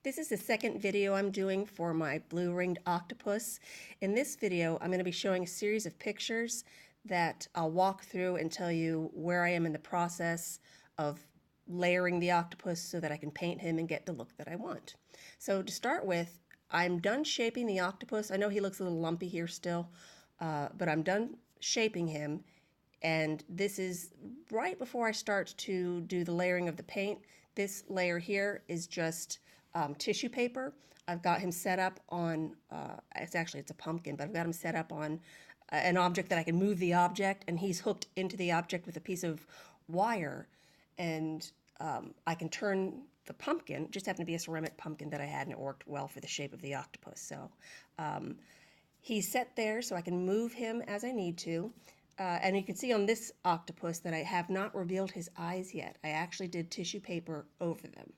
This is the second video I'm doing for my blue ringed octopus. In this video, I'm going to be showing a series of pictures that I'll walk through and tell you where I am in the process of layering the octopus so that I can paint him and get the look that I want. So to start with, I'm done shaping the octopus. I know he looks a little lumpy here still, but I'm done shaping him. And this is right before I start to do the layering of the paint. This layer here is just tissue paper. I've got him set up on, it's a pumpkin, but I've got him set up on an object that I can move the object, and he's hooked into the object with a piece of wire, and I can turn the pumpkin. It just happened to be a ceramic pumpkin that I had, and it worked well for the shape of the octopus. So he's set there so I can move him as I need to. And you can see on this octopus that I have not revealed his eyes yet. I actually did tissue paper over them.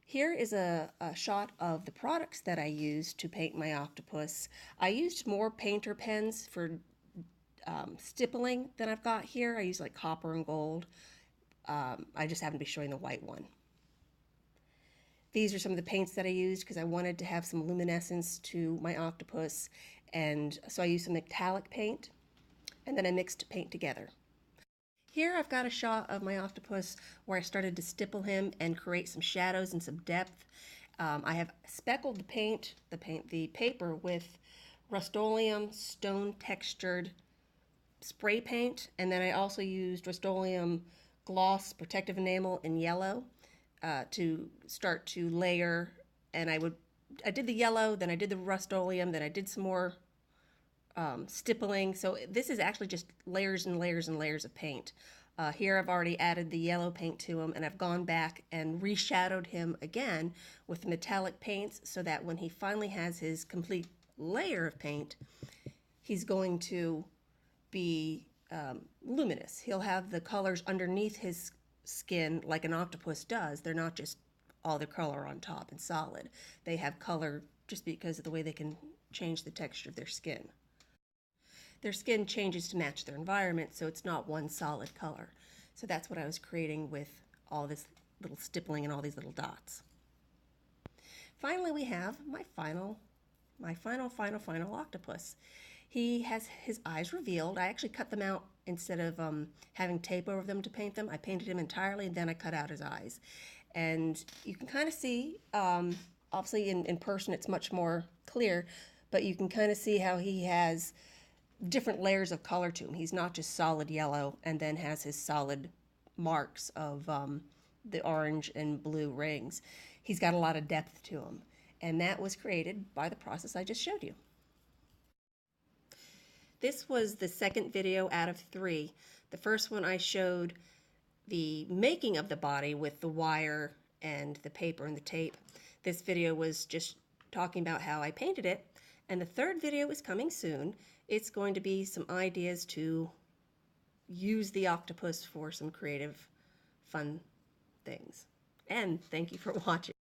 Here is a shot of the products that I used to paint my octopus. I used more painter pens for stippling than I've got here. I used like copper and gold. I just happen to be showing the white one. These are some of the paints that I used because I wanted to have some luminescence to my octopus, and so I used some metallic paint, and then I mixed paint together. Here I've got a shot of my octopus where I started to stipple him and create some shadows and some depth. I have speckled the paper with Rust-oleum stone textured spray paint, and then I also used Rust-oleum gloss protective enamel in yellow to start to layer. And I did the yellow, then I did the Rust-oleum, then I did some more stippling. So this is actually just layers and layers and layers of paint. Here I've already added the yellow paint to him, and I've gone back and reshadowed him again with metallic paints so that when he finally has his complete layer of paint, he's going to be luminous. He'll have the colors underneath his skin like an octopus does. They're not just all the color on top and solid. They have color just because of the way they can change the texture of their skin. Their skin changes to match their environment, so it's not one solid color. So that's what I was creating with all this little stippling and all these little dots. Finally, we have my final octopus. He has his eyes revealed. I actually cut them out instead of having tape over them to paint them. I painted him entirely, and then I cut out his eyes. And you can kind of see, obviously in person it's much more clear, but you can kind of see how he has different layers of color to him. He's not just solid yellow and then has his solid marks of the orange and blue rings. He's got a lot of depth to him, and that was created by the process I just showed you. This was the second video out of 3. The first one I showed the making of the body with the wire and the paper and the tape. This video was just talking about how I painted it, and the third video is coming soon. It's going to be some ideas to use the octopus for some creative, fun things. And thank you for watching.